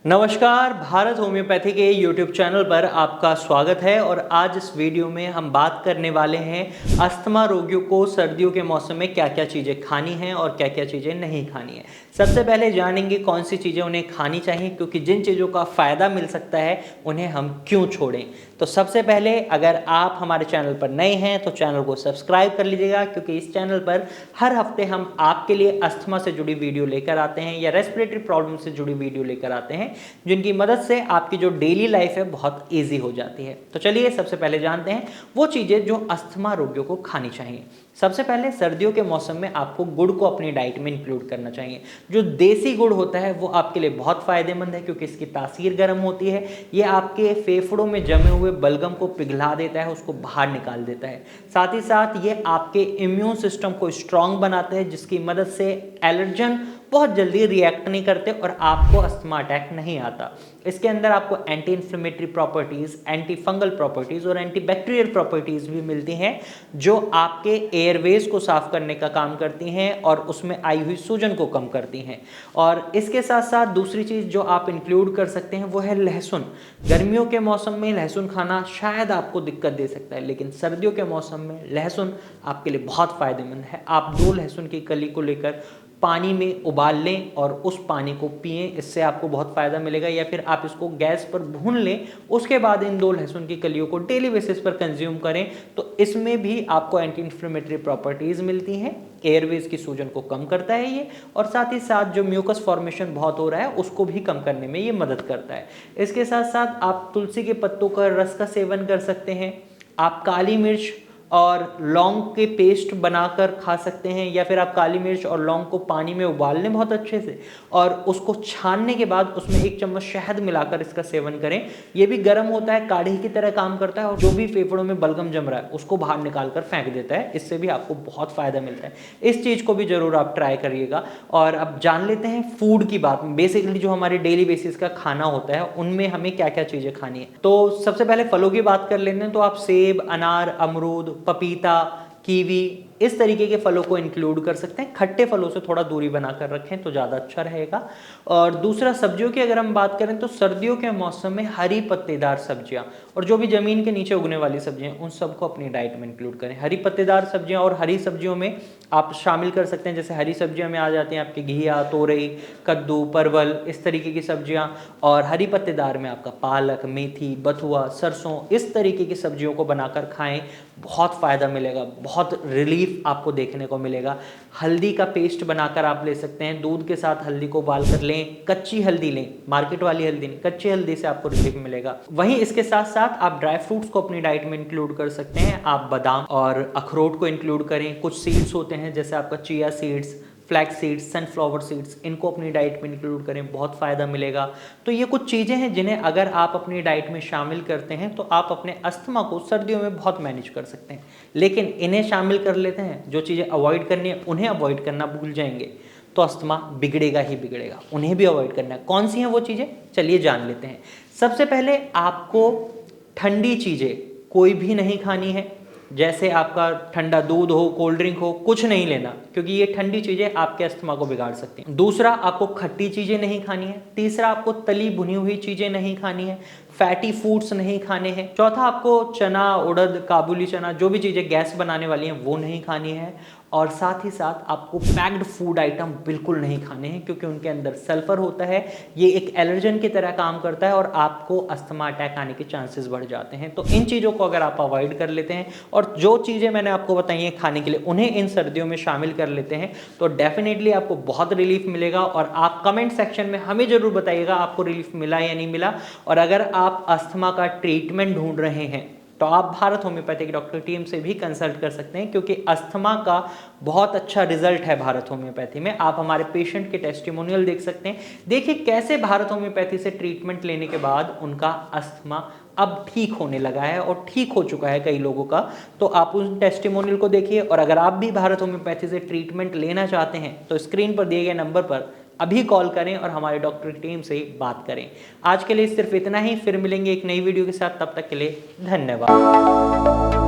नमस्कार, भारत होम्योपैथी के YouTube channel पर आपका स्वागत है। और आज इस वीडियो में हम बात करने वाले हैं अस्थमा रोगियों को सर्दियों के मौसम में क्या क्या चीज़ें खानी हैं और क्या क्या चीज़ें नहीं खानी है। सबसे पहले जानेंगे कौन सी चीज़ें उन्हें खानी चाहिए, क्योंकि जिन चीज़ों का फ़ायदा मिल सकता है उन्हें हम क्यों छोड़ें। तो सबसे पहले अगर आप हमारे चैनल पर नए हैं तो चैनल को सब्सक्राइब कर लीजिएगा, क्योंकि इस चैनल पर हर हफ्ते हम आपके लिए अस्थमा से जुड़ी वीडियो लेकर आते हैं या रेस्पिरेटरी प्रॉब्लम से जुड़ी वीडियो लेकर आते हैं, जिनकी मदद से आपकी जो डेली लाइफ है बहुत ईजी हो जाती है। तो चलिए सबसे पहले जानते हैं वो चीज़ें जो अस्थमा रोगियों को खानी चाहिए। सबसे पहले सर्दियों के मौसम में आपको गुड़ को अपनी डाइट में इंक्लूड करना चाहिए। जो देसी गुड़ होता है वो आपके लिए बहुत फ़ायदेमंद है, क्योंकि इसकी तासीर गर्म होती है। ये आपके फेफड़ों में जमे हुए बलगम को पिघला देता है, उसको बाहर निकाल देता है। साथ ही साथ ये आपके इम्यून सिस्टम को स्ट्रांग बनाते हैं, जिसकी मदद से एलर्जन बहुत जल्दी रिएक्ट नहीं करते और आपको अस्थमा अटैक नहीं आता। इसके अंदर आपको anti inflammatory properties, anti fungal properties और एंटी बैक्टीरियल प्रॉपर्टीज़ भी मिलती हैं, जो आपके एयरवेज को साफ करने का काम करती हैं और उसमें आई हुई सूजन को कम करती हैं। और इसके साथ साथ दूसरी चीज़ जो आप इंक्लूड कर सकते हैं वो है लहसुन। गर्मियों के मौसम में लहसुन खाना शायद आपको दिक्कत दे सकता है, लेकिन सर्दियों के मौसम में लहसुन आपके लिए बहुत फ़ायदेमंद है। आप 2 लहसुन की कली को लेकर पानी में उबाल लें और उस पानी को पिएं, इससे आपको बहुत फ़ायदा मिलेगा। या फिर आप इसको गैस पर भून लें, उसके बाद इन 2 लहसुन की कलियों को डेली बेसिस पर कंज्यूम करें, तो इसमें भी आपको एंटी इन्फ्लेमेटरी प्रॉपर्टीज़ मिलती हैं। एयरवेज की सूजन को कम करता है ये, और साथ ही साथ जो म्यूकस फॉर्मेशन बहुत हो रहा है उसको भी कम करने में ये मदद करता है। इसके साथ साथ आप तुलसी के पत्तों का रस का सेवन कर सकते हैं। आप काली मिर्च और लौंग के पेस्ट बनाकर खा सकते हैं, या फिर आप काली मिर्च और लौंग को पानी में उबाल लें बहुत अच्छे से, और उसको छानने के बाद उसमें 1 चम्मच शहद मिलाकर इसका सेवन करें। ये भी गर्म होता है, काढ़े की तरह काम करता है, और जो भी फेफड़ों में बलगम जम रहा है उसको बाहर निकाल कर फेंक देता है। इससे भी आपको बहुत फ़ायदा मिलता है। इस चीज़ को भी ज़रूर आप ट्राई करिएगा। और अब जान लेते हैं फूड की बात। बेसिकली जो हमारे डेली बेसिस का खाना होता है उनमें हमें क्या क्या चीज़ें खानी है। तो सबसे पहले फलों की बात कर लेते हैं। तो आप सेब, अनार, अमरूद, पपीता, कीवी, इस तरीके के फलों को इंक्लूड कर सकते हैं। खट्टे फलों से थोड़ा दूरी बनाकर रखें तो ज़्यादा अच्छा रहेगा। और दूसरा, सब्जियों की अगर हम बात करें तो सर्दियों के मौसम में हरी पत्तेदार सब्जियां और जो भी ज़मीन के नीचे उगने वाली सब्जियां, उन सबको अपनी डाइट में इंक्लूड करें। हरी पत्तेदार सब्जियां, और हरी सब्जियों में आप शामिल कर सकते हैं, जैसे हरी सब्जियों में आ जाती हैं आपकी घिया, तोरई, कद्दू, परवल, इस तरीके की सब्जियां। और हरी पत्तेदार में आपका पालक, मेथी, बथुआ, सरसों, इस तरीके की सब्जियों को बनाकर खाएं, बहुत फ़ायदा मिलेगा, बहुत रिलीफ आपको देखने को मिलेगा। हल्दी का पेस्ट बनाकर आप ले सकते हैं। दूध के साथ हल्दी को उबाल कर लें, कच्ची हल्दी लें, मार्केट वाली हल्दी नहीं, कच्ची हल्दी से आपको रिलीफ मिलेगा। वहीं इसके साथ साथ आप ड्राई फ्रूट्स को अपनी डाइट में इंक्लूड कर सकते हैं। आप बादाम और अखरोट को इंक्लूड करें। कुछ सीड्स होते हैं जैसे आपका chia seeds, flax seeds, sunflower seeds, इनको अपनी डाइट में इंक्लूड करें, बहुत फ़ायदा मिलेगा। तो ये कुछ चीज़ें हैं जिन्हें अगर आप अपनी डाइट में शामिल करते हैं तो आप अपने अस्थमा को सर्दियों में बहुत मैनेज कर सकते हैं। लेकिन इन्हें शामिल कर लेते हैं, जो चीज़ें अवॉइड करनी है उन्हें अवॉइड करना भूल जाएंगे, तो अस्थमा बिगड़ेगा ही बिगड़ेगा। उन्हें भी अवॉइड करना है। कौन सी हैं वो चीज़ें, चलिए जान लेते हैं। सबसे पहले आपको ठंडी चीज़ें कोई भी नहीं खानी है। जैसे आपका ठंडा दूध हो, कोल्ड ड्रिंक हो, कुछ नहीं लेना, क्योंकि ये ठंडी चीज़ें आपके अस्थमा को बिगाड़ सकती हैं। दूसरा, आपको खट्टी चीज़ें नहीं खानी है। तीसरा, आपको तली भुनी हुई चीज़ें नहीं खानी है। फैटी फूड्स नहीं खाने हैं। चौथा, आपको चना, उड़द, काबुली चना, जो भी चीज़ें गैस बनाने वाली हैं वो नहीं खानी है। और साथ ही साथ आपको पैक्ड फूड आइटम बिल्कुल नहीं खाने हैं, क्योंकि उनके अंदर सल्फर होता है। ये एक एलर्जन की तरह काम करता है और आपको अस्थमा अटैक आने के चांसेस बढ़ जाते हैं। तो इन चीज़ों को अगर आप अवॉइड कर लेते हैं और जो चीज़ें मैंने आपको बताई हैं खाने के लिए, उन्हें इन सर्दियों में शामिल कर लेते हैं, तो डेफिनेटली आपको बहुत रिलीफ मिलेगा। और आप कमेंट सेक्शन में हमें ज़रूर बताइएगा आपको रिलीफ मिला या नहीं मिला। और अगर आप अस्थमा का ट्रीटमेंट ढूंढ रहे हैं तो आप भारत होम्योपैथिक डॉक्टर टीम से भी कंसल्ट कर सकते हैं, क्योंकि अस्थमा का बहुत अच्छा रिजल्ट है भारत होम्योपैथी में। आप हमारे पेशेंट के टेस्टिमोनियल देख सकते हैं। देखिए कैसे भारत होम्योपैथी से ट्रीटमेंट लेने के बाद उनका अस्थमा अब ठीक होने लगा है और ठीक हो चुका है कई लोगों का। तो आप उन टेस्टिमोनियल को देखिए। और अगर आप भी भारत होम्योपैथी से ट्रीटमेंट लेना चाहते हैं तो स्क्रीन पर दिए गए नंबर पर अभी कॉल करें और हमारे डॉक्टर की टीम से बात करें। आज के लिए सिर्फ इतना ही, फिर मिलेंगे एक नई वीडियो के साथ। तब तक के लिए धन्यवाद।